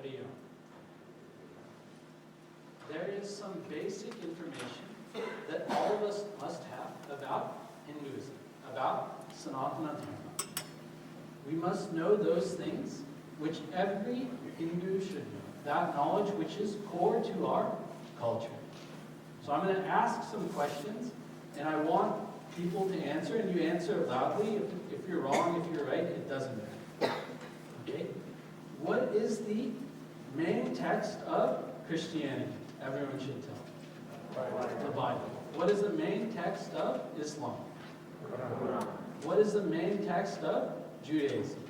Leo. There is some basic information that all of us must have about Hinduism, about Sanatana Dharma. We must know those things which every Hindu should know, that knowledge which is core to our culture. So I'm going to ask some questions, and I want people to answer, and you answer loudly. If you're wrong, if you're right, it doesn't matter. Okay? What is the main text of Christianity? Everyone should tell. The Bible. What is the main text of Islam? What is the main text of Judaism?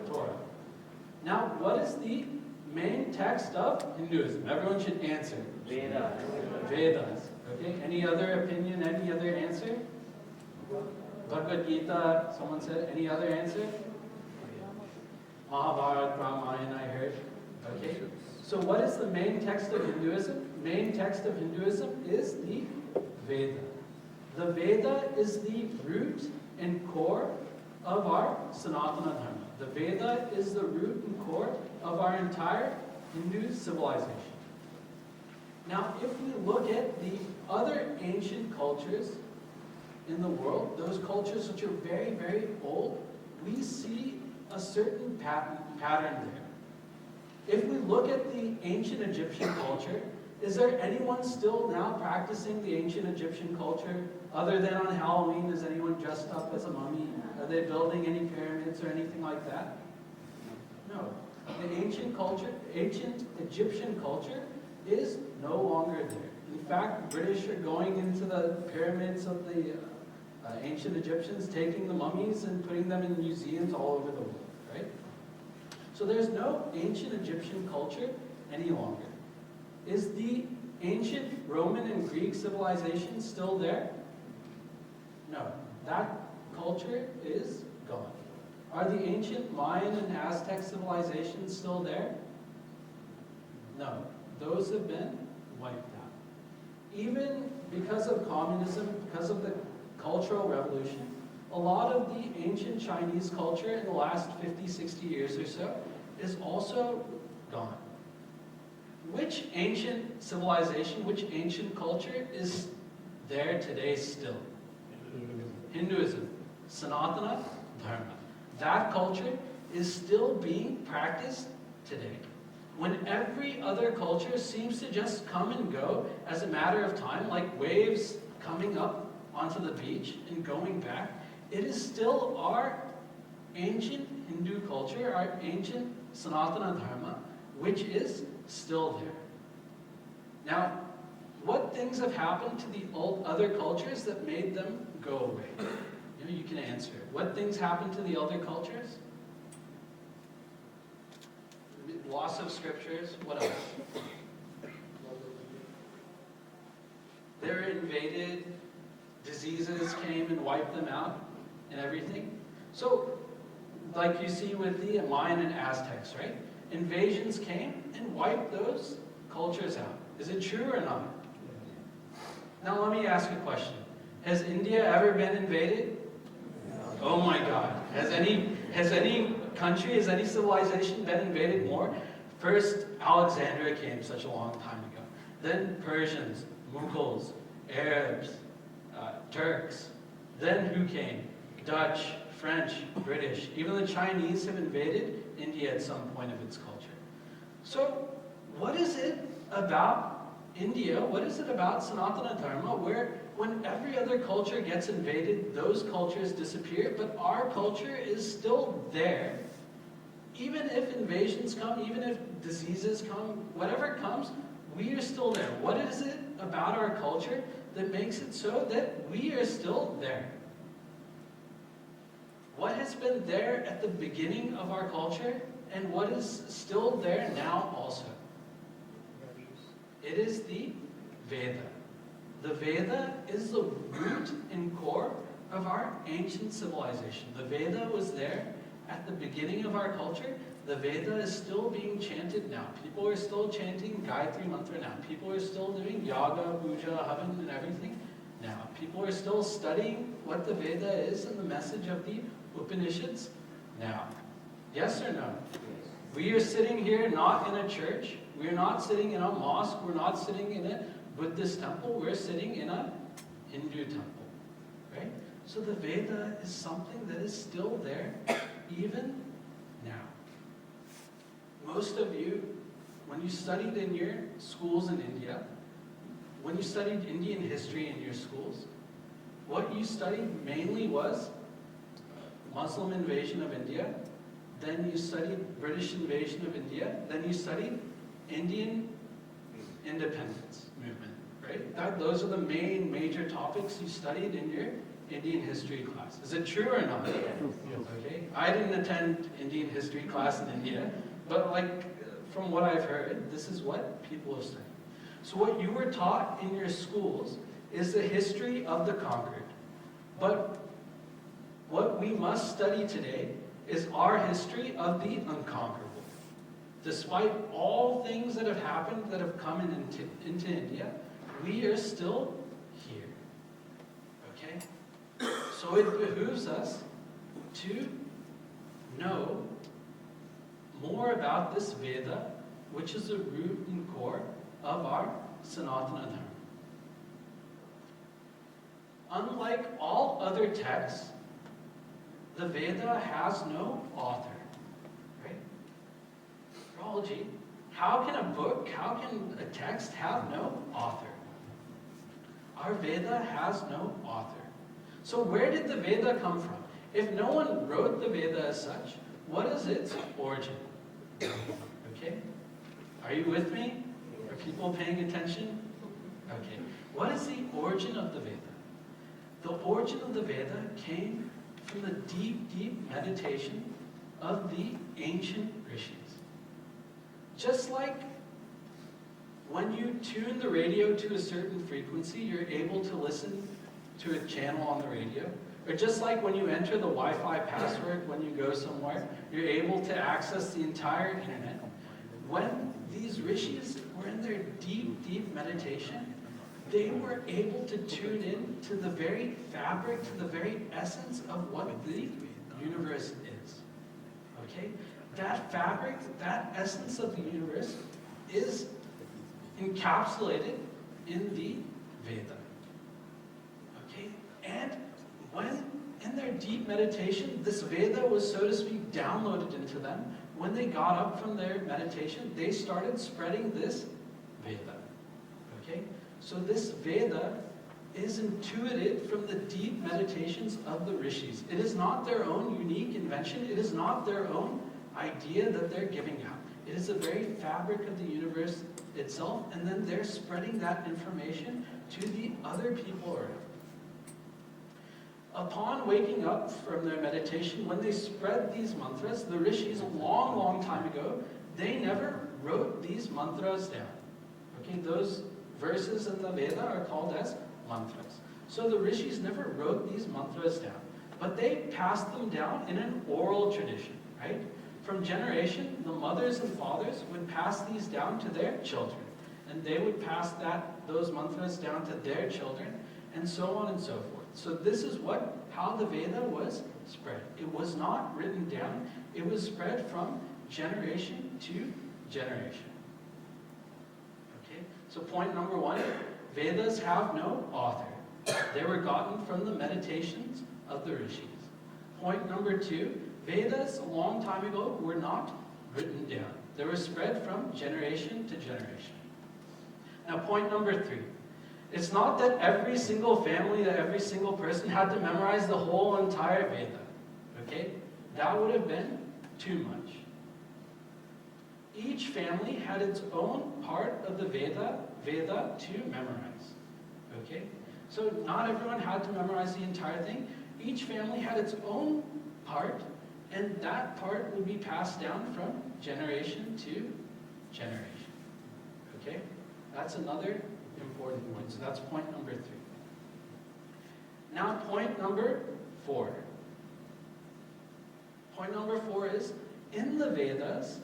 Torah. Now, what is the main text of Hinduism? Everyone should answer. Vedas. Okay, any other opinion, any other answer? Bhagavad Gita, someone said, any other answer? Mahabharata, Ramayana, I heard. Okay, so what is the main text of Hinduism? Main text of Hinduism is the Veda. The Veda is the root and core of our Sanatana Dharma. The Veda is the root and core of our entire Hindu civilization. Now, if we look at the other ancient cultures in the world, those cultures which are very, very old, we see a certain pattern there. If we look at the ancient Egyptian culture, is there anyone still now practicing the ancient Egyptian culture? Other than on Halloween, is anyone dressed up as a mummy? Are they building any pyramids or anything like that? No. The ancient Egyptian culture is no longer there. In fact, the British are going into the pyramids of the ancient Egyptians, taking the mummies and putting them in museums all over the world, right? So there's no ancient Egyptian culture any longer. Is the ancient Roman and Greek civilization still there? No. That culture is gone. Are the ancient Mayan and Aztec civilizations still there? No. Those have been wiped out. Even because of communism, because of the Cultural Revolution, a lot of the ancient Chinese culture in the last 50, 60 years or so is also gone. Which ancient civilization, which ancient culture is there today still? Hinduism. Sanatana Dharma. That culture is still being practiced today. When every other culture seems to just come and go as a matter of time, like waves coming up onto the beach and going back, it is still our ancient Hindu culture, our ancient Sanatana Dharma, which is still there. Now, what things have happened to the other cultures that made them go away? You can answer. What things happened to the other cultures? Loss of scriptures. What else? They were invaded. Diseases came and wiped them out and everything. So, like you see with the Mayan and Aztecs, right? Invasions came and wiped those cultures out. Is it true or not? Now let me ask a question. Has India ever been invaded? Oh my God. Has any country, has any civilization been invaded more? First, Alexandria came such a long time ago. Then Persians, Mughals, Arabs, Turks. Then who came? Dutch, French, British. Even the Chinese have invaded India at some point of its culture. So, what is it about India, what is it about Sanatana Dharma, where when every other culture gets invaded, those cultures disappear, but our culture is still there? Even if invasions come, even if diseases come, whatever comes, we are still there. What is it about our culture that makes it so that we are still there? What has been there at the beginning of our culture, and what is still there now also? It is the Veda. The Veda is the root and core of our ancient civilization. The Veda was there at the beginning of our culture. The Veda is still being chanted now. People are still chanting Gayatri Mantra now. People are still doing yaga, puja, havan, and everything now. People are still studying what the Veda is and the message of the Upanishads now. Yes or no? We are sitting here not in a church. We're not sitting in a mosque. We're not sitting in a Buddhist temple. We're sitting in a Hindu temple, right? So the Veda is something that is still there even now. Most of you, when you studied in your schools in India, when you studied Indian history in your schools, what you studied mainly was Muslim invasion of India, then you studied British invasion of India, then you studied Indian independence movement, right? Those are the major topics you studied in your Indian history class. Is it true or not? Okay. I didn't attend Indian history class in India, but from what I've heard, this is what people have studied. So what you were taught in your schools is the history of the conquered. But what we must study today is our history of the unconquerable. Despite all things that have happened, that have come into India, we are still here. Okay? So it behooves us to know more about this Veda, which is the root and core of our Sanatana Dharma. Unlike all other texts, the Veda has no author. Right? Rahulji, how can a book, how can a text have no author? Our Veda has no author. So where did the Veda come from? If no one wrote the Veda as such, what is its origin? Okay? Are you with me? Are people paying attention? Okay. What is the origin of the Veda? The origin of the Veda came from the deep meditation of the ancient rishis. Just like when you tune the radio to a certain frequency, you're able to listen to a channel on the radio. Or just like when you enter the Wi-Fi password when you go somewhere, you're able to access the entire internet. When these rishis were in their deep meditation, they were able to tune in to the very fabric, to the very essence of what the universe is. Okay? That fabric, that essence of the universe is encapsulated in the Veda. Okay? And when in their deep meditation, this Veda was, so to speak, downloaded into them, when they got up from their meditation, they started spreading this Veda. Okay? So this Veda is intuited from the deep meditations of the rishis. It is not their own unique invention. It is not their own idea that they're giving out. It is the very fabric of the universe itself, and then they're spreading that information to the other people around. Upon waking up from their meditation, when they spread these mantras, the rishis, a long time ago, they never wrote these mantras down. Okay, those verses in the Veda are called as mantras. So the rishis never wrote these mantras down, but they passed them down in an oral tradition, right? From generation, the mothers and fathers would pass these down to their children, and they would pass those mantras down to their children, and so on and so forth. So this is how the Veda was spread. It was not written down. It was spread from generation to generation. So point number one, Vedas have no author. They were gotten from the meditations of the rishis. Point number two, Vedas a long time ago were not written down. They were spread from generation to generation. Now point number three, it's not that every single family, that every single person had to memorize the whole entire Veda. Okay? That would have been too much. Each family had its own part of the Veda to memorize. Okay? So not everyone had to memorize the entire thing. Each family had its own part, and that part would be passed down from generation to generation. Okay? That's another important point. So that's point number three. Now point number four. Point number four is, in the Vedas,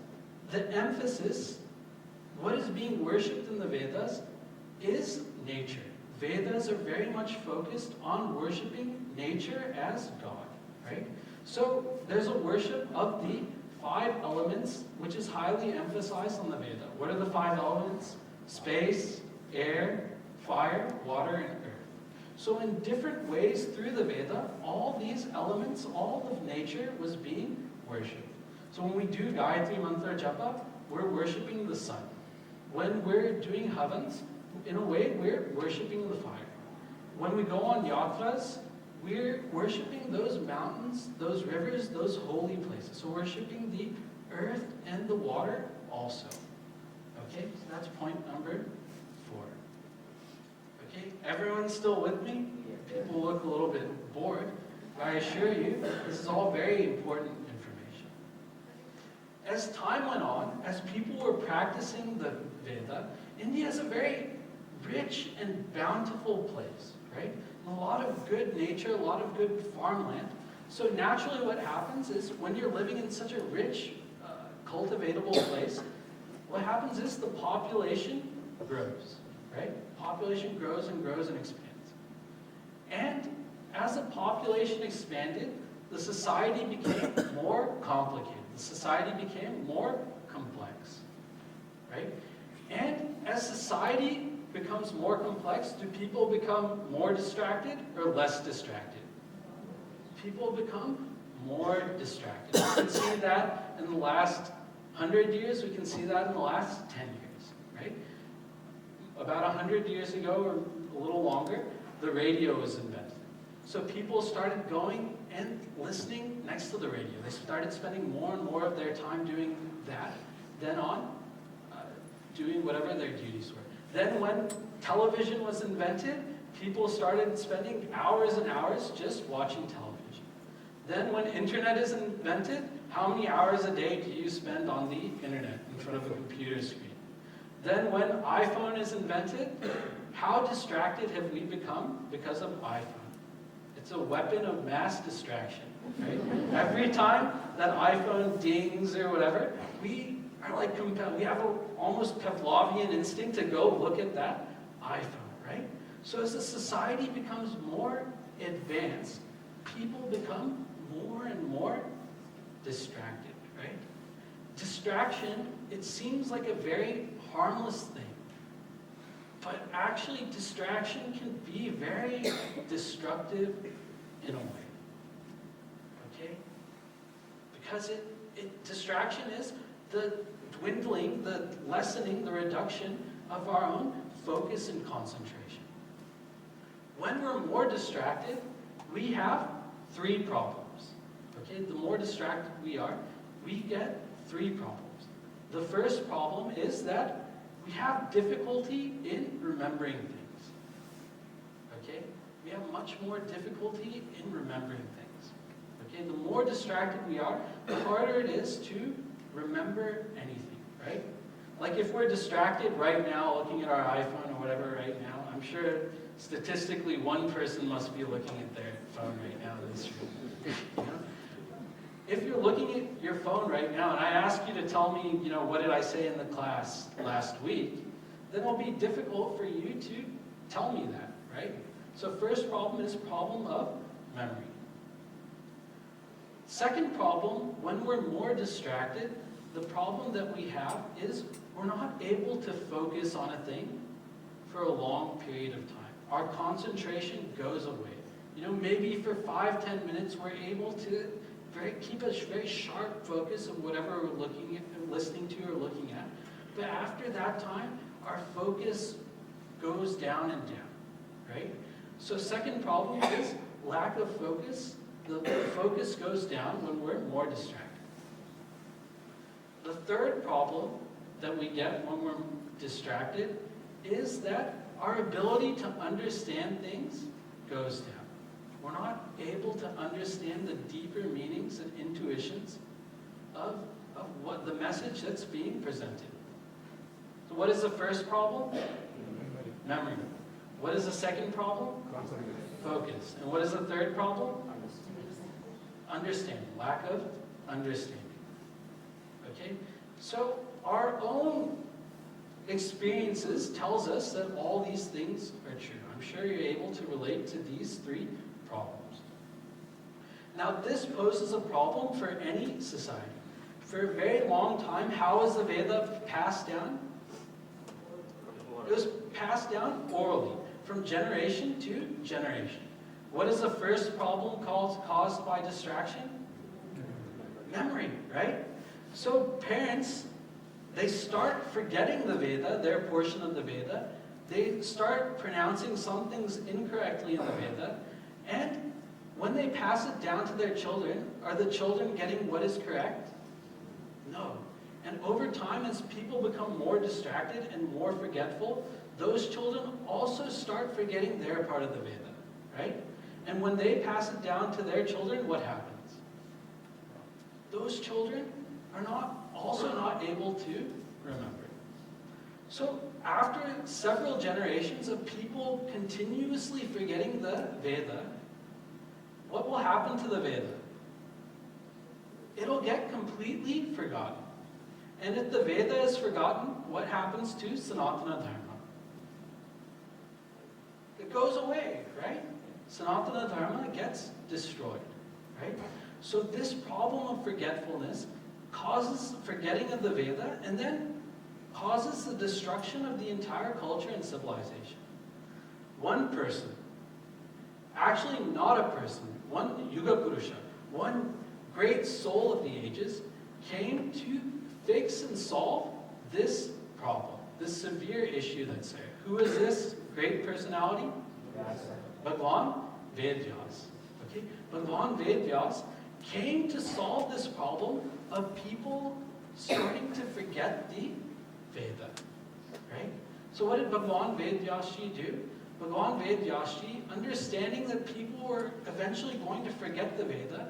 the emphasis, what is being worshipped in the Vedas, is nature. Vedas are very much focused on worshipping nature as God, right? So there's a worship of the 5 elements, which is highly emphasized on the Veda. What are the 5 elements? Space, air, fire, water, and earth. So in different ways through the Veda, all these elements, all of nature was being worshipped. So when we do Gayatri Mantra Japa, we're worshipping the sun. When we're doing havans, in a way, we're worshipping the fire. When we go on yatras, we're worshipping those mountains, those rivers, those holy places. So worshipping the earth and the water also. Okay, so that's point number 4. Okay, everyone still with me? People look a little bit bored, but I assure you, this is all very important information. As time went on, as people were practicing the Veda, India is a very rich and bountiful place, right? And a lot of good nature, a lot of good farmland. So naturally what happens is when you're living in such a rich, cultivatable place, what happens is the population grows, right? Population grows and grows and expands. And as the population expanded, the society became more complicated. The society became more complex, right? And as society becomes more complex, do people become more distracted or less distracted? People become more distracted. We can see that in the last 100 years, we can see that in the last 10 years, right? About 100 years ago, or a little longer, the radio was invented. So people started going and listening next to the radio. They started spending more and more of their time doing that than on doing whatever their duties were. Then when television was invented, people started spending hours and hours just watching television. Then when internet is invented, how many hours a day do you spend on the internet in front of a computer screen? Then when iPhone is invented, how distracted have we become because of iPhone? It's a weapon of mass distraction, right? Every time that iPhone dings or whatever, we are like compelled, we have an almost Pavlovian instinct to go look at that iPhone, right? So as the society becomes more advanced, people become more and more distracted, right? Distraction, it seems like a very harmless thing. But actually, distraction can be very destructive in a way. Okay? Because distraction is the dwindling, the lessening, the reduction of our own focus and concentration. When we're more distracted, we have 3 problems. Okay? The more distracted we are, we get 3 problems. The first problem is that we have difficulty in remembering things. Okay? We have much more difficulty in remembering things. Okay? The more distracted we are, the harder it is to remember anything, right? Like if we're distracted right now looking at our iPhone or whatever right now, I'm sure statistically one person must be looking at their phone right now in this room. You know? If you're looking at your phone right now, and I ask you to tell me, what did I say in the class last week, then it'll be difficult for you to tell me that, right? So first problem is problem of memory. Second problem, when we're more distracted, the problem that we have is we're not able to focus on a thing for a long period of time. Our concentration goes away. Maybe for 5-10 minutes we're able to keep a very sharp focus of whatever we're looking at, listening to, or looking at. But after that time, our focus goes down and down, right? So second problem is lack of focus. The focus goes down when we're more distracted. The third problem that we get when we're distracted is that our ability to understand things goes down. We're not able to understand the deeper meanings and intuitions of what the message that's being presented. So what is the first problem? Memory. What is the second problem? Focus. And what is the third problem? Understanding. Lack of understanding. Okay? So our own experiences tells us that all these things are true. I'm sure you're able to relate to these 3 problems. Now this poses a problem for any society. For a very long time, how was the Veda passed down? It was passed down orally, from generation to generation. What is the first problem caused by distraction? Memory, right? So parents, they start forgetting the Veda, their portion of the Veda. They start pronouncing some things incorrectly in the Veda. And when they pass it down to their children, are the children getting what is correct? No. And over time, as people become more distracted and more forgetful, those children also start forgetting their part of the Veda, right? And when they pass it down to their children, what happens? Those children are also not able to remember. So after several generations of people continuously forgetting the Veda, what will happen to the Veda? It'll get completely forgotten. And if the Veda is forgotten, what happens to Sanatana Dharma? It goes away, right? Sanatana Dharma gets destroyed, right? So this problem of forgetfulness causes forgetting of the Veda and then causes the destruction of the entire culture and civilization. One person, actually not a person, one Yuga Purusha, one great soul of the ages, came to fix and solve this problem, this severe issue that's there. Who is this great personality? Bhagwan Vedvyas. Okay? Bhagwan Vedvyas came to solve this problem of people starting to forget the Veda. Right? So what did Bhagwan Vedvyasji do? Bhagwan Vedvyasji, understanding that people were eventually going to forget the Veda,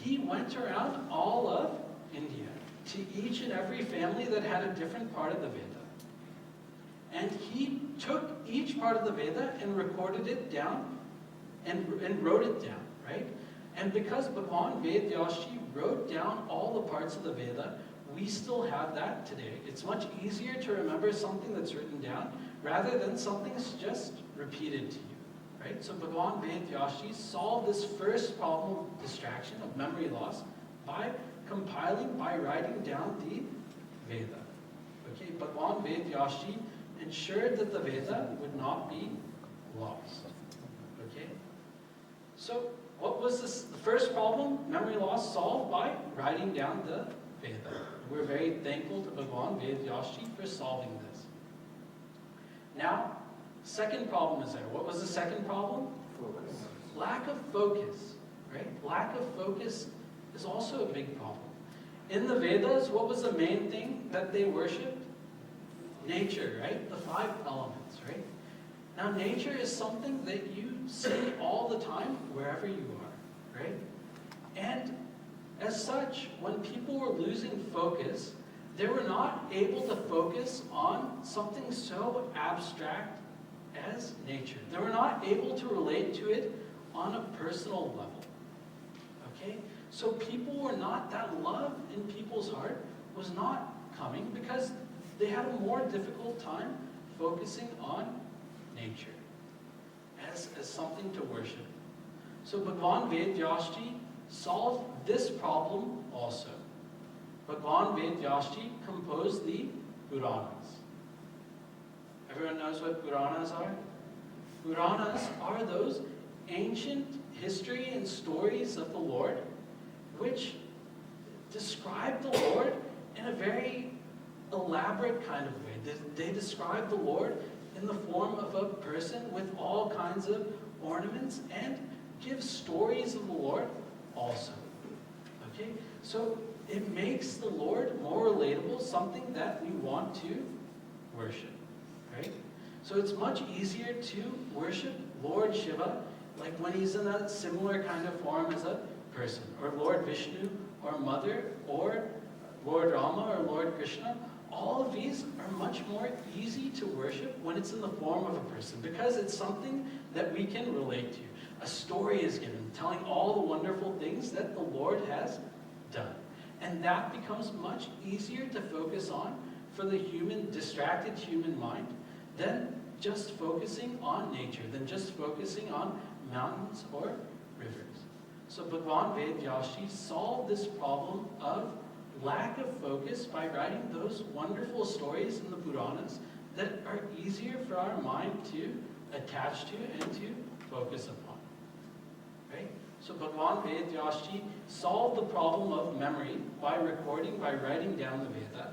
he went around all of India to each and every family that had a different part of the Veda. And he took each part of the Veda and recorded it down and wrote it down, right? And because Bhagwan Vedvyasji wrote down all the parts of the Veda, we still have that today. It's much easier to remember something that's written down rather than something that's just repeated to you, right? So Bhagwan Vedvyasji solved this first problem of distraction, of memory loss, by writing down the Veda. Okay, Bhagwan Vedvyasji ensured that the Veda would not be lost. Okay? So, what was this? The first problem, memory loss, solved by writing down the Veda. We're very thankful to Bhagwan Vedvyasji for solving this. Now, second problem is there. What was the second problem? Focus. Lack of focus, right? Lack of focus is also a big problem. In the Vedas, what was the main thing that they worshipped? Nature, right? The 5 elements, right? Now, nature is something that you see all the time, wherever you are, right? And as such, when people were losing focus, they were not able to focus on something so abstract as nature. They were not able to relate to it on a personal level, okay? So people were not, that love in people's heart was not coming because they had a more difficult time focusing on nature as something to worship. So Bhagwan Vedvyasji solved this problem also. Bhagwan Vedvyasji composed the Puranas. Everyone knows what Puranas are? Puranas are those ancient history and stories of the Lord which describe the Lord in a very elaborate kind of way. They describe the Lord in the form of a person with all kinds of ornaments and give stories of the Lord also. Okay? So it makes the Lord more relatable, something that we want to worship. Right? So it's much easier to worship Lord Shiva like when he's in a similar kind of form as a person, or Lord Vishnu, or Mother, or Lord Rama, or Lord Krishna. All of these are much more easy to worship when it's in the form of a person, because it's something that we can relate to. A story is given, telling all the wonderful things that the Lord has done. And that becomes much easier to focus on for the distracted human mind than just focusing on nature, than just focusing on mountains or rivers. So Bhagwan Vedvyasji solved this problem of lack of focus by writing those wonderful stories in the Puranas that are easier for our mind to attach to and to focus upon. Right? So Bhagavan Vedyasji solved the problem of memory by recording, by writing down the Veda.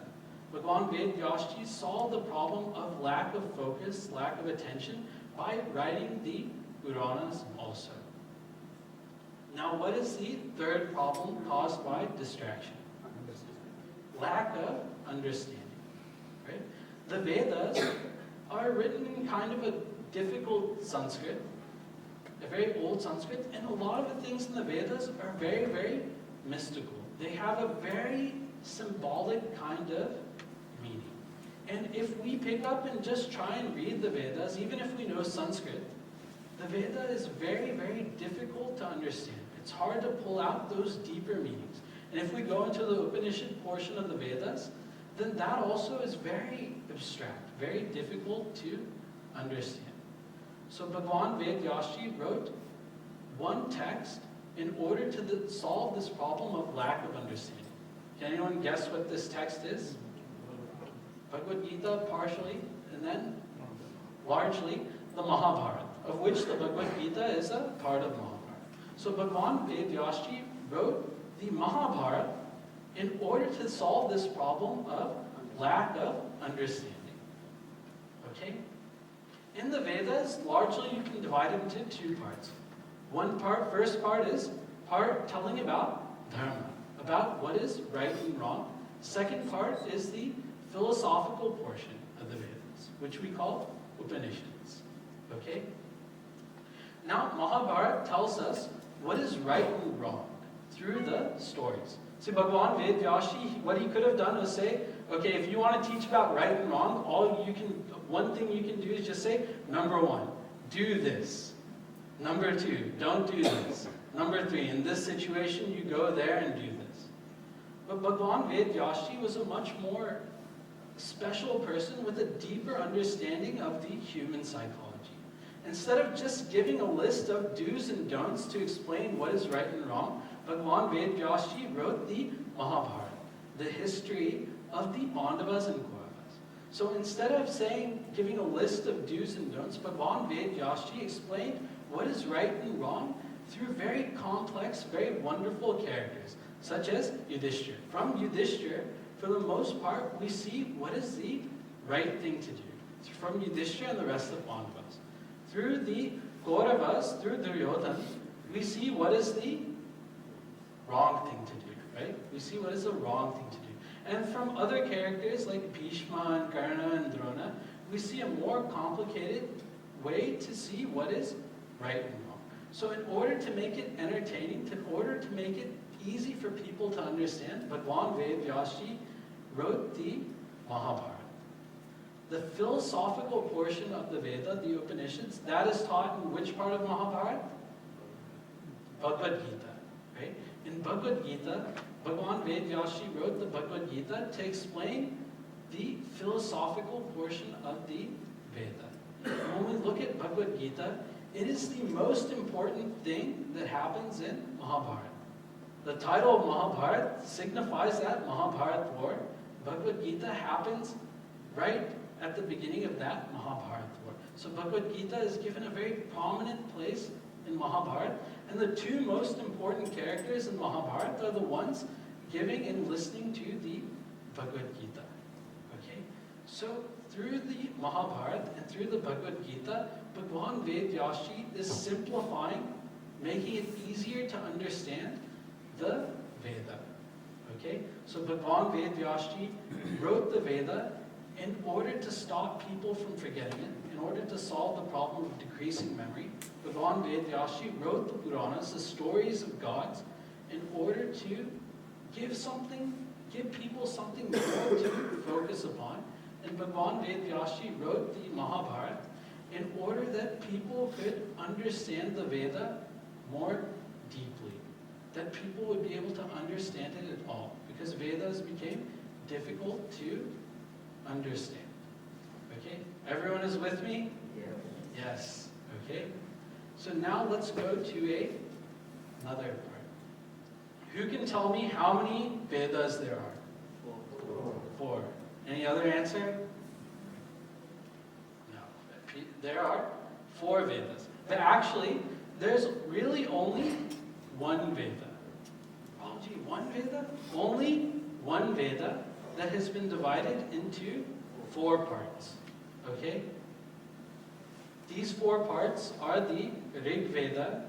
Bhagavan Vedyasji solved the problem of lack of focus, lack of attention, by writing the Puranas also. Now, what is the third problem caused by distraction? Lack of understanding. Right? The Vedas are written in kind of a difficult Sanskrit, a very old Sanskrit, and a lot of the things in the Vedas are very, very mystical. They have a very symbolic kind of meaning. And if we pick up and just try and read the Vedas, even if we know Sanskrit, the Veda is very, very difficult to understand. It's hard to pull out those deeper meanings. And if we go into the Upanishad portion of the Vedas, then that also is very abstract, very difficult to understand. So Bhagavan Vedyasji wrote one text in order to solve this problem of lack of understanding. Can anyone guess what this text is? Bhagavad Gita partially, and then largely the Mahabharata, of which the Bhagavad Gita is a part of Mahabharata. So Bhagavan Vedyasji wrote the Mahabharata in order to solve this problem of lack of understanding. Okay? In the Vedas, largely you can divide it into two parts. First part is part telling about dharma, about what is right and wrong. Second part is the philosophical portion of the Vedas, which we call Upanishads. Okay? Now, Mahabharata tells us what is right and wrong through the stories. See, Bhagavan Vedyasji, what he could have done was say, okay, if you want to teach about right and wrong, one thing you can do is just say, number 1, do this. Number 2, don't do this. Number 3, in this situation, you go there and do this. But Bhagavan Vedyasji was a much more special person with a deeper understanding of the human psychology. Instead of just giving a list of do's and don'ts to explain what is right and wrong, Bhagavan Vedyasji wrote the Mahabharata, the history of the Pandavas and Kauravas. So instead of giving a list of do's and don'ts, Bhagavan Vedyasji explained what is right and wrong through very complex, very wonderful characters, such as Yudhishthira. From Yudhishthira, for the most part, we see what is the right thing to do. From Yudhishthira and the rest of Pandavas. Through the Kauravas, through Duryodhana, we see what is the wrong thing to do, right? We see what is the wrong thing to do. And from other characters like Bhishma and Karna and Drona, we see a more complicated way to see what is right and wrong. So in order to make it entertaining, in order to make it easy for people to understand, Bhagavan Vedyasji wrote the Mahabharata. The philosophical portion of the Veda, the Upanishads, that is taught in which part of Mahabharata? Bhagavad Gita, right? In Bhagavad Gita, Bhagavan Vedyasji wrote the Bhagavad Gita to explain the philosophical portion of the Veda. When we look at Bhagavad Gita, it is the most important thing that happens in Mahabharata. The title of Mahabharata signifies that Mahabharata war. Bhagavad Gita happens right at the beginning of that Mahabharata war. So Bhagavad Gita is given a very prominent place in Mahabharata, and the two most important characters in Mahabharata are the ones giving and listening to the Bhagavad Gita. Okay? So through the Mahabharata and through the Bhagavad Gita, Bhagavan Vedyasji is simplifying, making it easier to understand the Veda. Okay? So Bhagavan Vedyasji wrote the Veda in order to stop people from forgetting it, in order to solve the problem of decreasing memory. Bhagavan Vedyasji wrote the Puranas, the stories of gods, in order to give people something more to focus upon. And Bhagavan Vedyasji wrote the Mahabharata in order that people could understand the Veda more deeply, that people would be able to understand it at all, because Vedas became difficult to understand. Okay? Everyone is with me? Yes. Yes. Okay? So now let's go to another part. Who can tell me how many Vedas there are? 4. Any other answer? No. There are 4 Vedas. But actually, there's really only one Veda. Oh gee, one Veda? Only one Veda that has been divided into 4 parts. Okay? These 4 parts are the Rig Veda,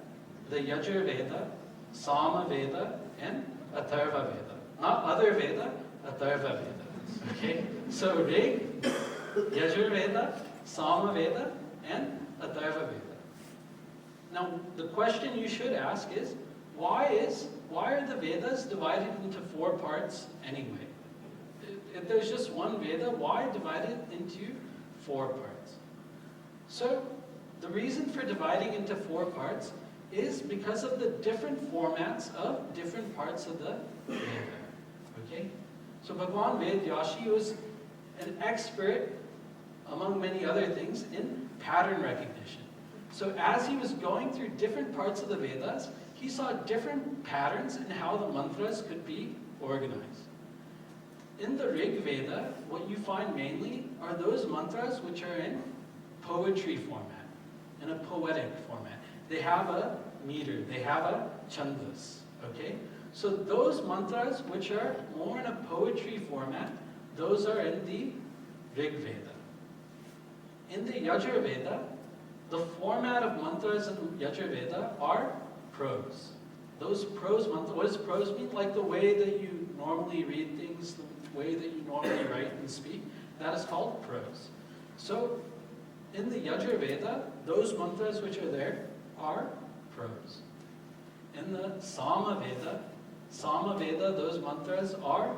the Yajur Veda, Sama Veda, and Atharva Veda. Not other Veda, Atharva Veda. Okay? So Rig, Yajur Veda, Sama Veda, and Atharva Veda. Now, the question you should ask is, why are the Vedas divided into 4 parts anyway? If there's just one Veda, why divide it into 4 parts? So, the reason for dividing into 4 parts is because of the different formats of different parts of the Veda. Okay? So Bhagwan Vedyashi was an expert, among many other things, in pattern recognition. So as he was going through different parts of the Vedas, he saw different patterns in how the mantras could be organized. In the Rig Veda, what you find mainly are those mantras which are in poetry format, in a poetic format. They have a meter, they have a chandas, okay? So those mantras which are more in a poetry format, those are in the Rig Veda. In the Yajur Veda, the format of mantras in Yajur Veda are prose. Those prose mantras, what does prose mean? Like the way that you normally read things, the way that you normally write and speak, that is called prose. So, in the Yajur Veda, those mantras which are there are prose. In the Sama Veda, those mantras are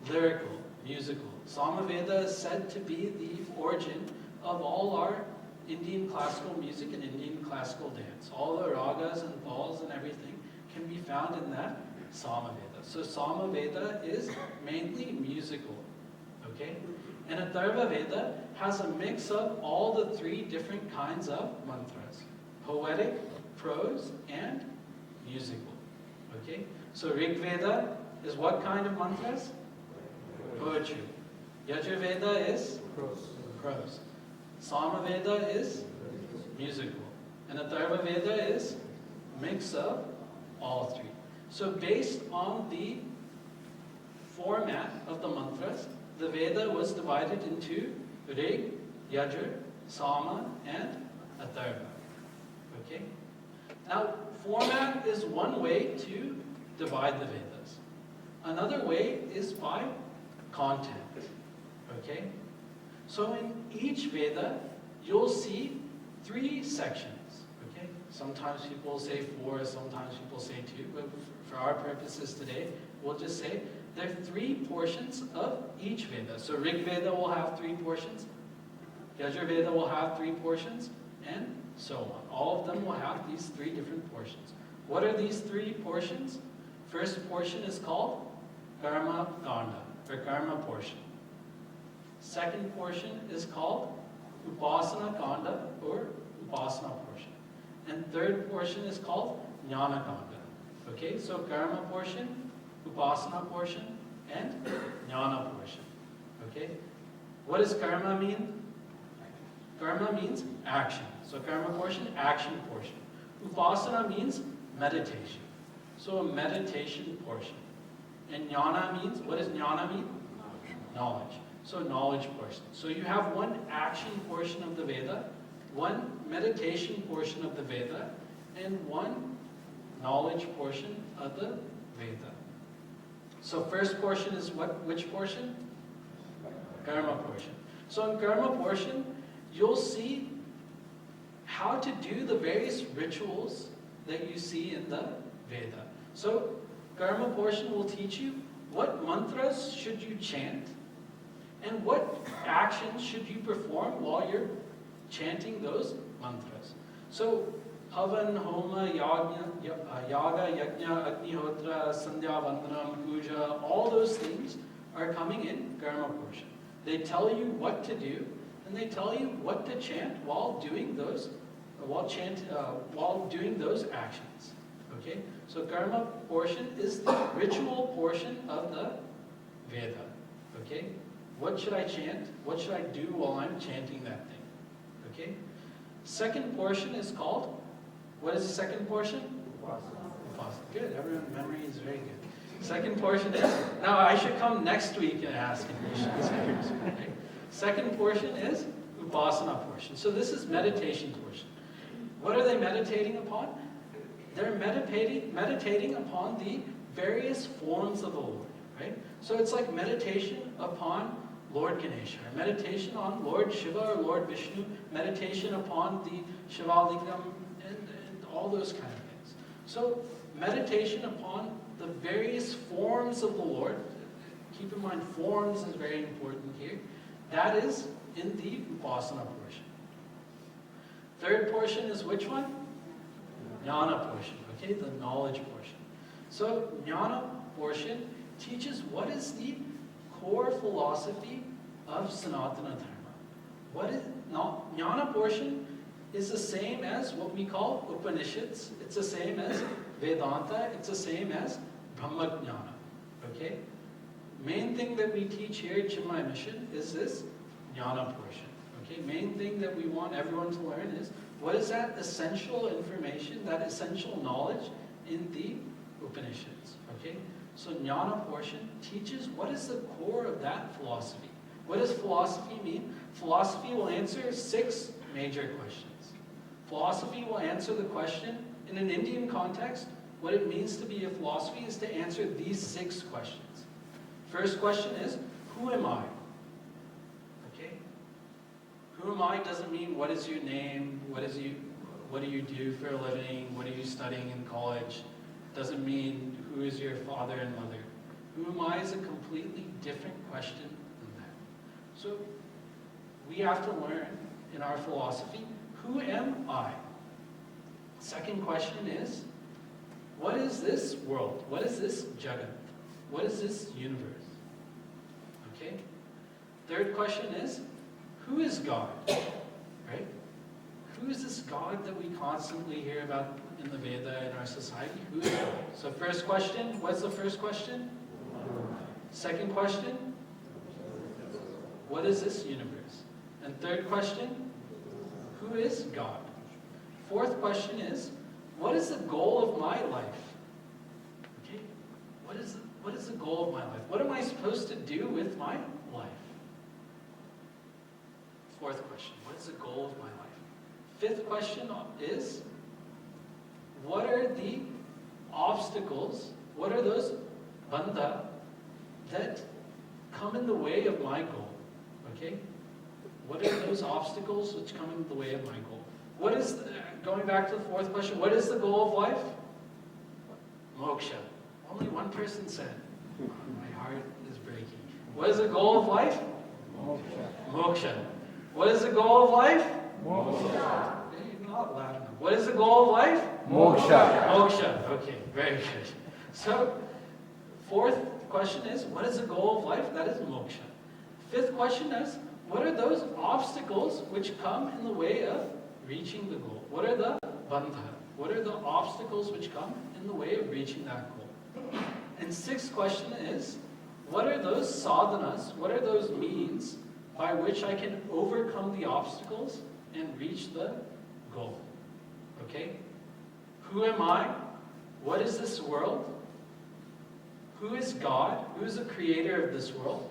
lyrical, musical. Sama Veda is said to be the origin of all our Indian classical music and Indian classical dance. All the ragas and tals and everything can be found in that Sama Veda. So Sama Veda is mainly musical, okay? And Atharva Veda has a mix of all the 3 different kinds of mantras: poetic, prose, and musical, okay? So Rig Veda is what kind of mantras? Poetry. Yajur Veda is prose. Sama Veda is musical. And Atharva Veda is a mix of all 3. So based on the format of the mantras, the Veda was divided into Rig, Yajur, Sama, and Atharva. Okay? Now, format is one way to divide the Vedas. Another way is by content. Okay? So in each Veda, you'll see 3 sections. Okay? Sometimes people say 4, sometimes people say 2, but for our purposes today, we'll just say there are 3 portions of each Veda. So Rig Veda will have 3 portions, Yajur Veda will have 3 portions, and so on. All of them will have these 3 different portions. What are these 3 portions? First portion is called Karma Kanda, or Karma portion. Second portion is called Upasana Kanda, or Upasana portion. And third portion is called Jnana Kanda. Okay, so Karma portion, Upasana portion, and Jnana portion. Okay? What does karma mean? Karma means action. So karma portion, action portion. Upasana means meditation. So a meditation portion. And jnana means, what does jnana mean? Knowledge. So knowledge portion. So you have one action portion of the Veda, one meditation portion of the Veda, and one knowledge portion of the Veda. So first portion is what? Which portion? Karma portion. So in karma portion, you'll see how to do the various rituals that you see in the Veda. So karma portion will teach you what mantras should you chant and what actions should you perform while you're chanting those mantras. So Havan, Homa, Yaga, Yajna, Agnihotra, Sandhya, Vandanam, Puja, all those things are coming in karma portion. They tell you what to do, and they tell you what to chant while doing those, while doing those actions. Okay? So karma portion is the ritual portion of the Veda. Okay? What should I chant? What should I do while I'm chanting that thing? Okay? Second portion is called, what is the second portion? Upasana. Good, everyone's memory is very good. Second portion is, now I should come next week and ask questions. Okay? Second portion is Upasana portion. So this is meditation portion. What are they meditating upon? They're meditating upon the various forms of the Lord, right? So it's like meditation upon Lord Ganesha, or meditation on Lord Shiva or Lord Vishnu, meditation upon the Shivalingam, and all those kind of things. So meditation upon the various forms of the Lord. Keep in mind, forms is very important here. That is in the Upasana portion. Third portion is which one? Jnana portion, okay, the knowledge portion. So Jnana portion teaches what is the core philosophy of Sanatana Dharma. What is Jnana portion is the same as what we call Upanishads. It's the same as Vedanta. It's the same as Brahma Jnana. Okay? Main thing that we teach here at Chinmayam Mission is this Jnana portion. Okay? Main thing that we want everyone to learn is what is that essential information, that essential knowledge in the Upanishads. Okay? So Jnana portion teaches what is the core of that philosophy. What does philosophy mean? Philosophy will answer 6 major questions. Philosophy will answer the question, in an Indian context, what it means to be a philosophy is to answer these 6 questions. First question is, who am I? Okay? Who am I doesn't mean what is your name, what do you do for a living, what are you studying in college. Doesn't mean who is your father and mother. Who am I is a completely different question than that. So we have to learn in our philosophy, who am I? Second question is, what is this world? What is this Jagat? What is this universe? Okay? Third question is, who is God? Right? Who is this God that we constantly hear about in the Veda in our society? Who is God? So first question, what's the first question? Second question, what is this universe? And third question, who is God? Fourth question is, what is the goal of my life? Okay? What is the goal of my life? What am I supposed to do with my life? Fourth question, what is the goal of my life? Fifth question is, what are the obstacles, what are those bandha that come in the way of my goal? Okay? What are those obstacles which come in the way of my goal? What is, going back to the fourth question, what is the goal of life? Moksha. Only one person said. My heart is breaking. What is the goal of life? Moksha. Moksha. What is the goal of life? Moksha. Not loud enough. What is the goal of life? Moksha. Moksha. Okay, very good. So, fourth question is, what is the goal of life? That is moksha. Fifth question is, what are those obstacles which come in the way of reaching the goal? What are the bandha? What are the obstacles which come in the way of reaching that goal? And sixth question is, what are those sadhanas? What are those means by which I can overcome the obstacles and reach the goal? Okay? Who am I? What is this world? Who is God? Who is the creator of this world?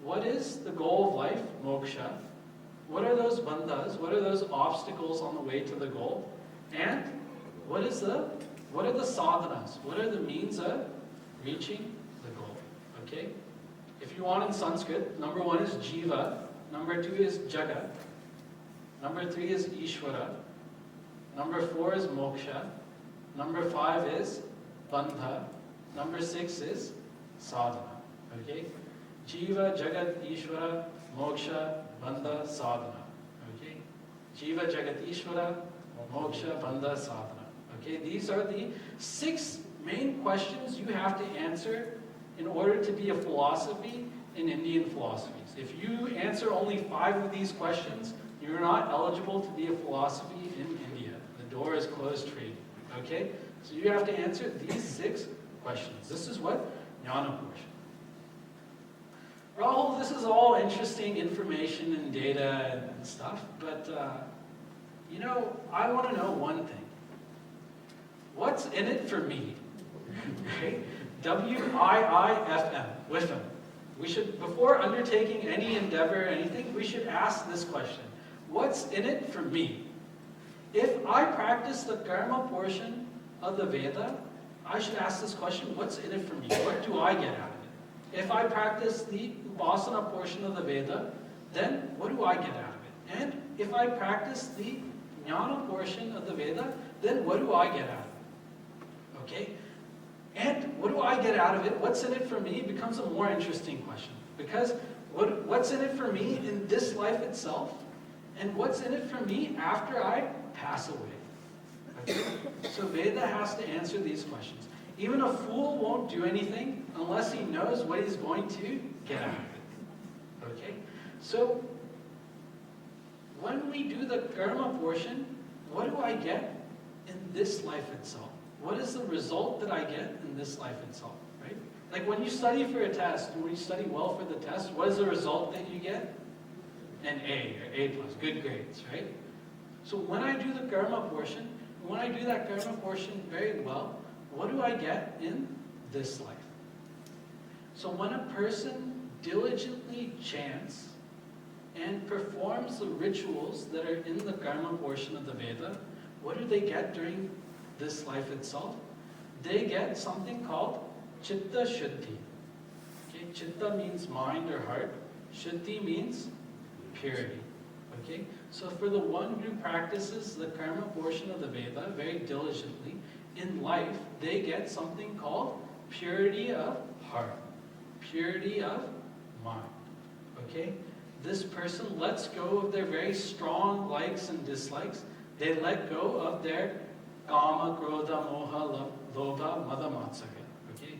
What is the goal of life? Moksha. What are those bandhas? What are those obstacles on the way to the goal? And what are the sadhanas? What are the means of reaching the goal? Okay? If you want in Sanskrit, number 1 is jiva, number 2 is jagat, number 3 is ishvara, number 4 is moksha, number 5 is bandha, number 6 is sadhana. Okay? Jiva, jagat, ishvara, moksha, bandha, sadhana. Okay? Jiva, jagat, ishvara, moksha, bandha, sadhana. Okay? These are the 6 main questions you have to answer in order to be a philosophy in Indian philosophies. If you answer only 5 of these questions, you're not eligible to be a philosophy in India. The door is closed for you. Okay? So you have to answer these 6 questions. This is what jnana portion. Rahul, this is all interesting information and data and stuff, but I want to know one thing. What's in it for me? Okay? W-I-I-F-M, WIFM. We should, before undertaking any endeavor or anything, we should ask this question. What's in it for me? If I practice the karma portion of the Veda, I should ask this question, what's in it for me? What do I get out of it? If I practice the Upasana portion of the Veda, then what do I get out of it? And if I practice the Jnana portion of the Veda, then what do I get out of it? Okay? And what do I get out of it? What's in it for me becomes a more interesting question. Because what's in it for me in this life itself? And what's in it for me after I pass away? Okay? So Veda has to answer these questions. Even a fool won't do anything unless he knows what he's going to get out of it. Okay? So when we do the karma portion, what do I get in this life itself? What is the result that I get in this life itself, right? Like when you study for a test, when you study well for the test, what is the result that you get? An A or A+, good grades, right? So when I do the karma portion, when I do that karma portion very well, what do I get in this life? So when a person diligently chants and performs the rituals that are in the karma portion of the Veda, what do they get during this life itself? They get something called Chitta Shuddhi. Okay? Chitta means mind or heart. Shuddhi means purity. Okay? So for the one who practices the karma portion of the Veda very diligently, in life they get something called purity of heart, purity of mind. Okay? This person lets go of their very strong likes and dislikes. They let go of their kama, krodha, moha, lobha, mada, matsarya. Okay?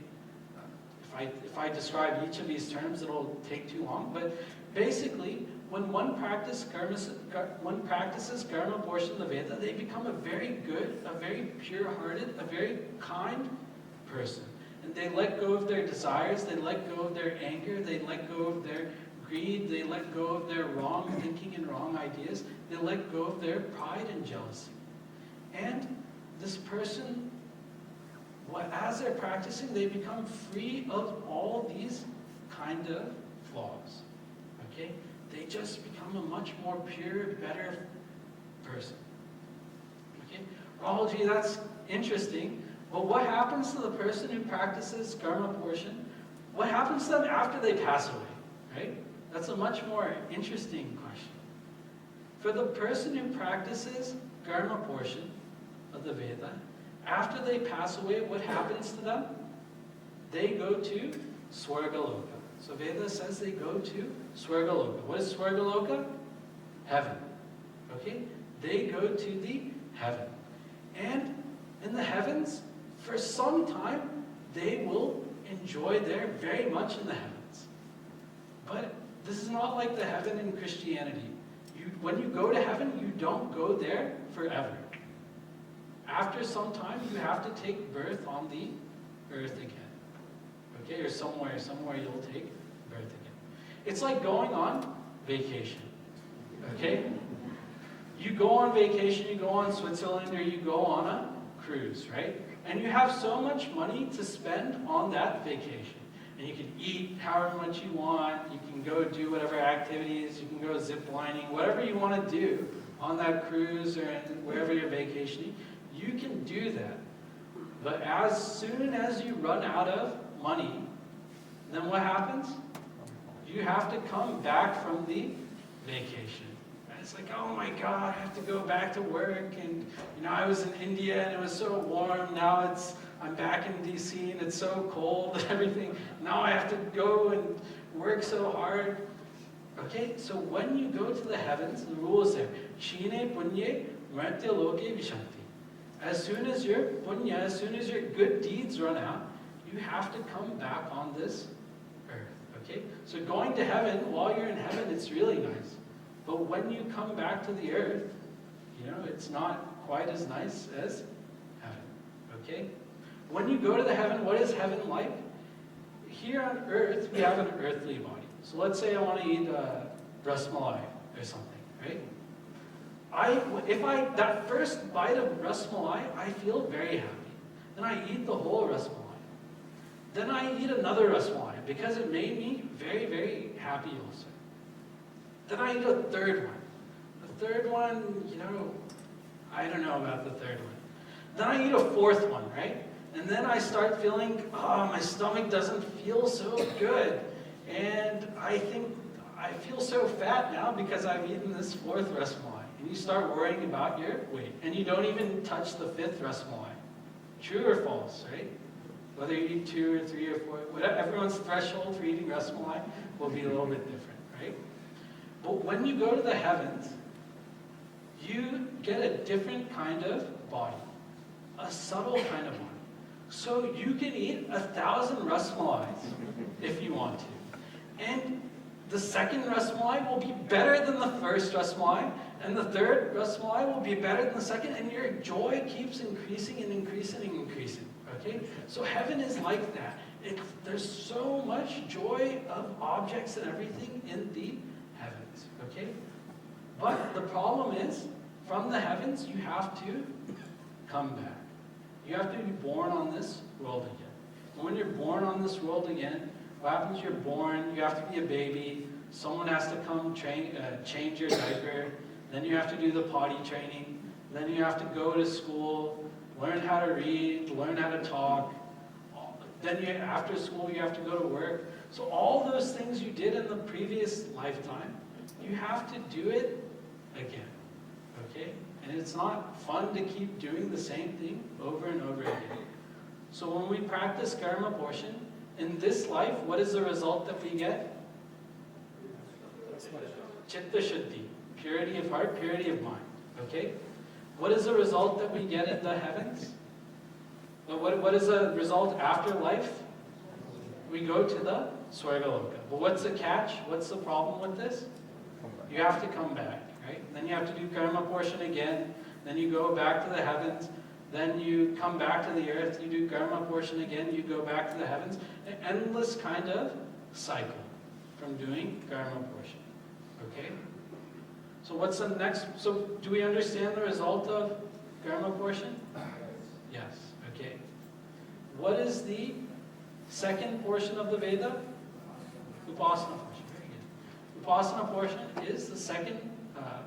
If I describe each of these terms, it'll take too long. But basically, when one practices karma portion of the Veda, they become a very good, a very pure-hearted, a very kind person. And they let go of their desires, they let go of their anger, they let go of their greed, they let go of their wrong thinking and wrong ideas, they let go of their pride and jealousy. And this person, as they're practicing, they become free of all these kind of flaws. Okay? They just become a much more pure, better person. Okay? Oh, gee, that's interesting. Well, what happens to the person who practices karma portion? What happens to them after they pass away? Right? That's a much more interesting question. For the person who practices karma portion of the Veda, after they pass away, what happens to them? They go to Swargaloka. So Veda says they go to Swargaloka. What is Swargaloka? Heaven. Okay? They go to the heaven. And in the heavens, for some time, they will enjoy there very much in the heavens. But this is not like the heaven in Christianity. When you go to heaven, you don't go there forever. After some time, you have to take birth on the earth again. Okay, or somewhere you'll take birth again. It's like going on vacation. Okay? You go on vacation, you go on Switzerland, or you go on a cruise, right? And you have so much money to spend on that vacation. And you can eat however much you want, you can go do whatever activities, you can go zip lining, whatever you want to do on that cruise or wherever you're vacationing, you can do that. But as soon as you run out of money, then what happens? You have to come back from the vacation. And it's like, oh my God, I have to go back to work. And I was in India and it was so warm. Now I'm back in DC and it's so cold and everything. Now I have to go and work so hard. Okay, so when you go to the heavens, the rule is there. Chine punye mritya loke vishanti. As soon as your punya, as soon as your good deeds run out, you have to come back on this earth. Okay? So going to heaven, while you're in heaven, it's really nice. But when you come back to the earth, it's not quite as nice as heaven. Okay? When you go to the heaven, what is heaven like? Here on earth, we have an earthly body. So let's say I want to eat ras malai or something, right? That first bite of ras malai, I feel very happy. Then I eat the whole ras malai. Then I eat another ras malai because it made me very, very happy also. Then I eat a third one. The third one, I don't know about the third one. Then I eat a fourth one, right? And then I start feeling, my stomach doesn't feel so good. And I think I feel so fat now because I've eaten this fourth ras malai. And you start worrying about your weight. And you don't even touch the fifth ras malai. True or false, right? Whether you eat 2 or 3 or 4, whatever, everyone's threshold for eating ras malai will be a little bit different, right? But when you go to the heavens, you get a different kind of body. A subtle kind of body. So you can eat 1,000 ras malais if you want to. And the second ras malai will be better than the first ras malai, and the third ras malai will be better than the second, and your joy keeps increasing and increasing and increasing. Okay? So heaven is like that. There's so much joy of objects and everything in the heavens. Okay? But the problem is, from the heavens, you have to come back. You have to be born on this world again. And when you're born on this world again, what happens? You're born, you have to be a baby, someone has to come change your diaper, then you have to do the potty training, then you have to go to school, learn how to read, learn how to talk, then after school you have to go to work. So all those things you did in the previous lifetime, you have to do it again. Okay? And it's not fun to keep doing the same thing over and over again. So when we practice karma portion, in this life, what is the result that we get? Chitta Shuddhi, purity of heart, purity of mind. Okay? What is the result that we get in the heavens? What is the result after life? We go to the Swargaloka. But what's the catch? What's the problem with this? You have to come back. Right? Then you have to do karma portion again. Then you go back to the heavens. Then you come back to the earth. You do karma portion again. You go back to the heavens. An endless kind of cycle from doing karma portion. Okay? So what's the next? So do we understand the result of karma portion? Yes. Okay. What is the second portion of the Veda? Upasana portion. Very good. Upasana portion is the second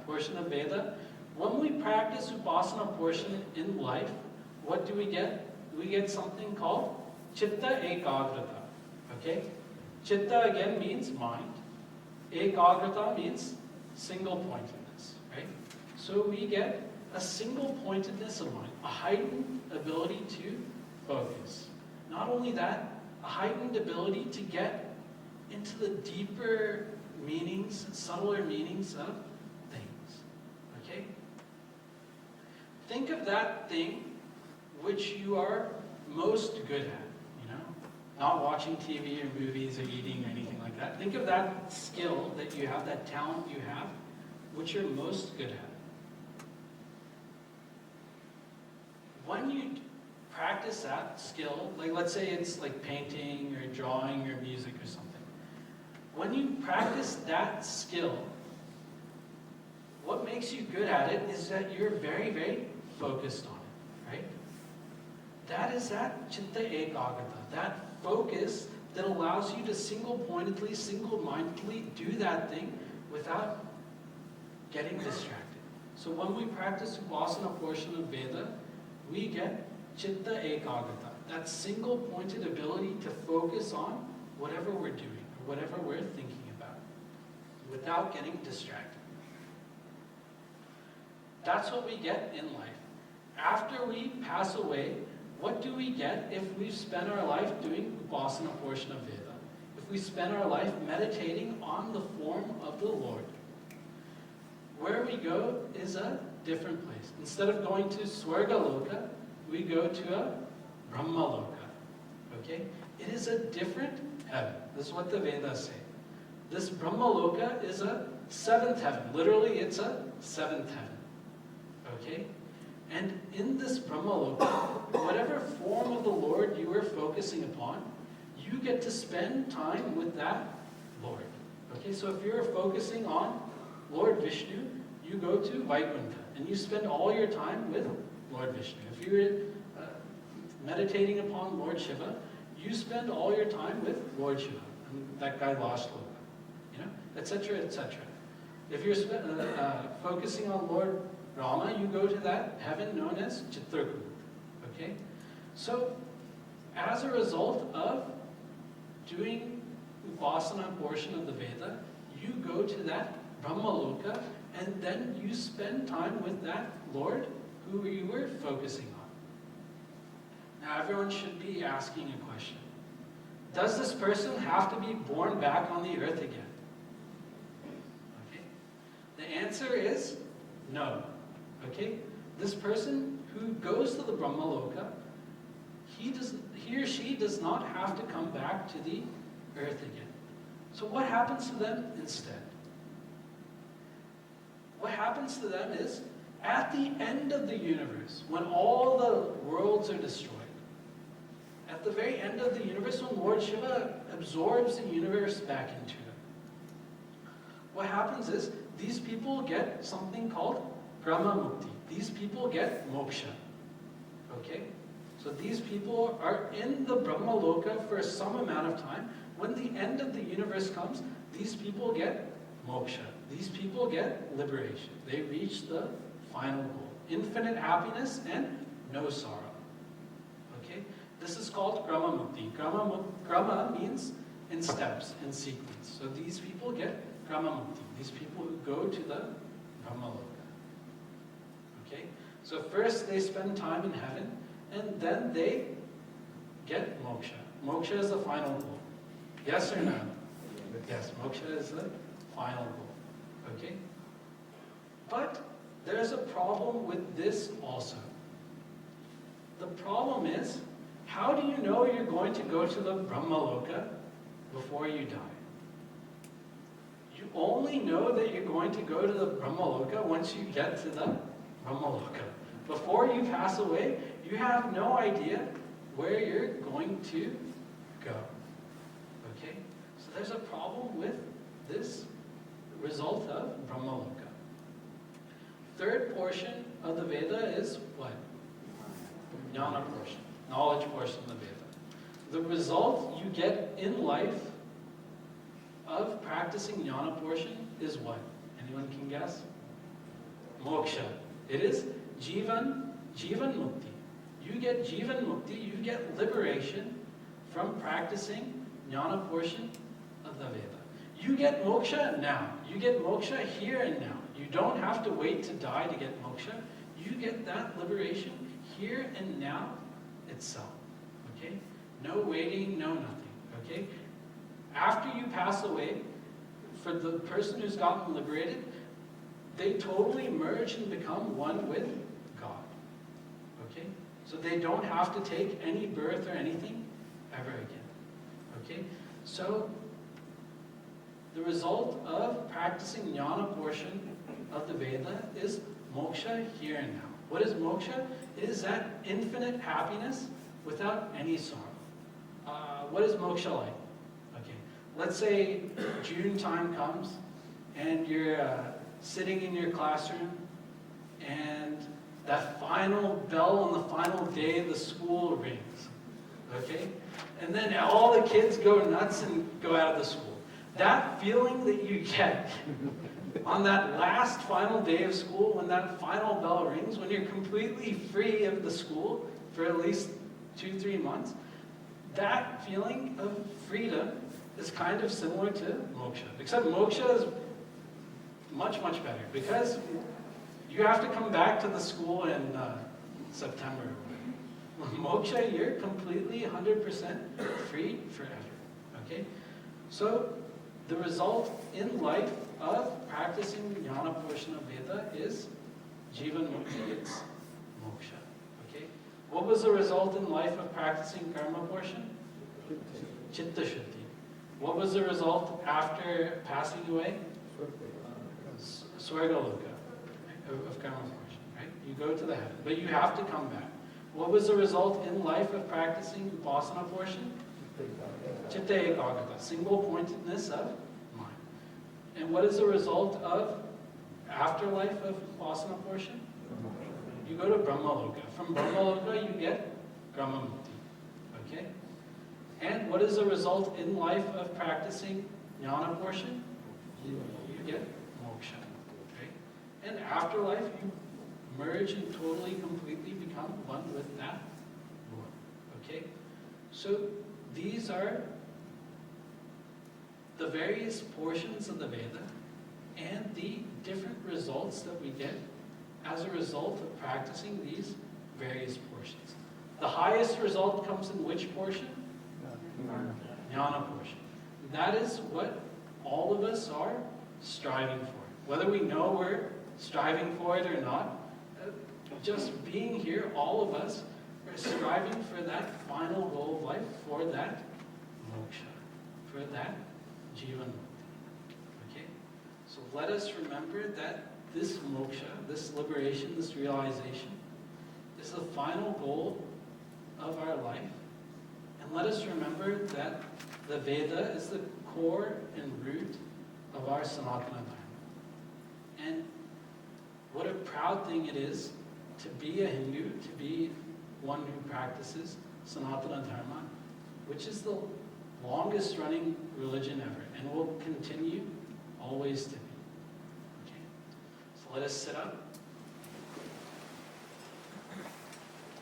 portion of Veda. When we practice Upasana portion in life, what do we get? We get something called Chitta Ekagrata. Okay? Chitta again means mind. Ekagrata means single pointedness. Right? So we get a single pointedness of mind, a heightened ability to focus. Not only that, a heightened ability to get into the deeper meanings, subtler meanings of things. Okay? Think of that thing which you are most good at, not watching TV or movies or eating or anything like that. Think of that skill that you have, that talent you have, which you're most good at. When you practice that skill, like let's say it's like painting or drawing or music or something. When you practice that skill, what makes you good at it is that you're very, very focused on it, right? That is that Chitta Ekagrata, that focus that allows you to single-pointedly, single-mindedly do that thing without getting distracted. So when we practice Upasana portion of Veda, we get Chitta Ekagrata, that single-pointed ability to focus on whatever we're doing, or whatever we're thinking about, without getting distracted. That's what we get in life. After we pass away, what do we get if we've spent our life doing Upasana portion of Veda? If we spend our life meditating on the form of the Lord? Where we go is a different place. Instead of going to Swargaloka, we go to a Brahmaloka. Okay? It is a different heaven. This is what the Vedas say. This Brahmaloka is a seventh heaven. Literally, it's a seventh heaven. Okay? And in this Brahmaloka, whatever form of the Lord you are focusing upon, you get to spend time with that Lord. Okay, so if you're focusing on Lord Vishnu, you go to Vaikuntha and you spend all your time with Lord Vishnu. If you're meditating upon Lord Shiva, you spend all your time with Lord Shiva. And that guy lost Loka, etc., etc. If you're focusing on Lord Rama, you go to that heaven known as Chitrakoot. Okay? So, as a result of doing Upasana portion of the Veda, you go to that Brahmaloka, and then you spend time with that Lord who you were focusing on. Now, everyone should be asking a question. Does this person have to be born back on the earth again? Okay? The answer is no. Okay? This person who goes to the Brahmaloka, he or she does not have to come back to the earth again. So what happens to them instead? What happens to them is, at the end of the universe, when all the worlds are destroyed, at the very end of the universe, when Lord Shiva absorbs the universe back into him, what happens is, these people get something called Brahma Mukti. These people get moksha. Okay? So these people are in the Brahmaloka for some amount of time. When the end of the universe comes, these people get moksha. These people get liberation. They reach the final goal. Infinite happiness and no sorrow. Okay? This is called Krama Mukti. Krama means in steps, in sequence. So these people get Krama Mukti. These people who go to the Brahmaloka. Okay? So first they spend time in heaven, and then they get moksha. Moksha is the final goal. Yes or no? Yes, moksha is the final goal. Okay? But there's a problem with this also. The problem is, how do you know you're going to go to the Brahmaloka before you die? You only know that you're going to go to the Brahmaloka once you get to the Brahmaloka. Before you pass away, you have no idea where you're going to go. Okay? So there's a problem with this result of Brahmaloka. Third portion of the Veda is what? Jnana portion. Knowledge portion of the Veda. The result you get in life of practicing Jnana portion is what? Anyone can guess? Moksha. It is Jivan Mukti. You get Jivan Mukti, you get liberation from practicing Jnana portion of the Veda. You get moksha now. You get moksha here and now. You don't have to wait to die to get moksha. You get that liberation here and now itself. Okay? No waiting, no nothing. Okay? After you pass away, for the person who's gotten liberated, they totally merge and become one with God. Okay? So they don't have to take any birth or anything ever again. Okay? So the result of practicing jnana portion of the Veda is moksha here and now. What is moksha? It is that infinite happiness without any sorrow. What is moksha like? Okay, let's say June time comes and you're sitting in your classroom and that final bell on the final day of the school rings. Okay? And then all the kids go nuts and go out of the school. That feeling that you get on that last final day of school, when that final bell rings, when you're completely free of the school for at least 2-3 months, that feeling of freedom is kind of similar to moksha. Except moksha is much, much better because you have to come back to the school in September. Moksha, you're completely 100% free forever. Okay? So, the result in life of practicing jnana portion of Veda is Jivan Mukti, it's moksha. Okay? What was the result in life of practicing karma portion? Chitta Shuddhi. What was the result after passing away? Swargaloka of karma portion. Right? You go to the heaven, but you have to come back. What was the result in life of practicing Vipassana portion? Chitta Ekagata, single pointedness of mind. And what is the result of afterlife of Vipassana portion? You go to Brahmaloka. From Brahmaloka you get Brahmamukti. Okay? And what is the result in life of practicing Jnana portion? You get moksha. Okay? And afterlife you merge and totally, completely become one with that Lord. Okay? So these are the various portions of the Veda and the different results that we get as a result of practicing these various portions. The highest result comes in which portion? Jnana portion. That is what all of us are striving for. Whether we know we're striving for it or not, just being here, all of us are striving for that final goal of life, for that moksha, for that jivan mukti. Okay? So let us remember that this moksha, this liberation, this realization, is the final goal of our life. And let us remember that the Veda is the core and root of our Sanatana Dharma. And what a proud thing it is to be a Hindu, to be one who practices Sanatana Dharma, which is the longest running religion ever and will continue always to be. Okay. So let us sit up.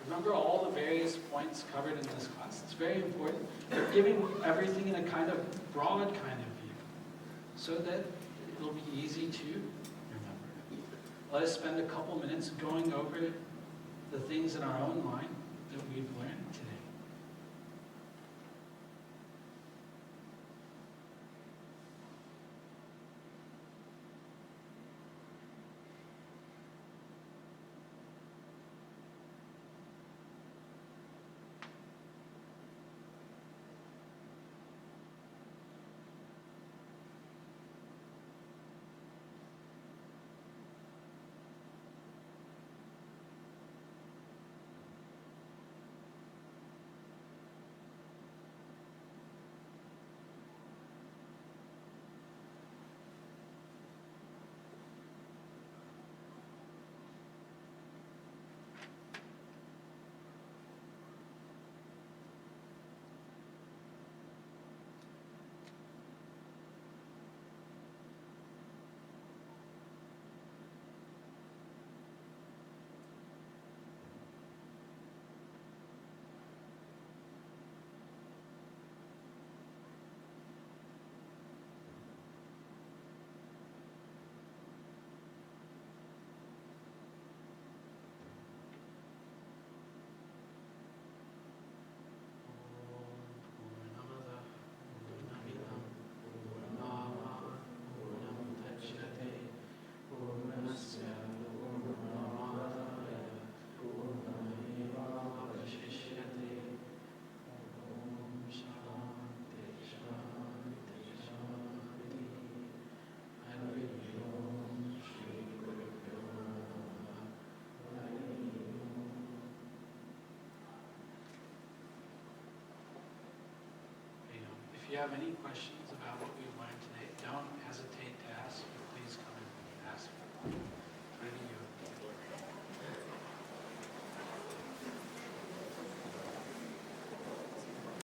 Remember all the various points covered in this class. It's very important. We're giving everything in a kind of broad kind of view so that it'll be easy to remember. Let us spend a couple minutes going over the things in our own mind that we've learned today. If you have any questions,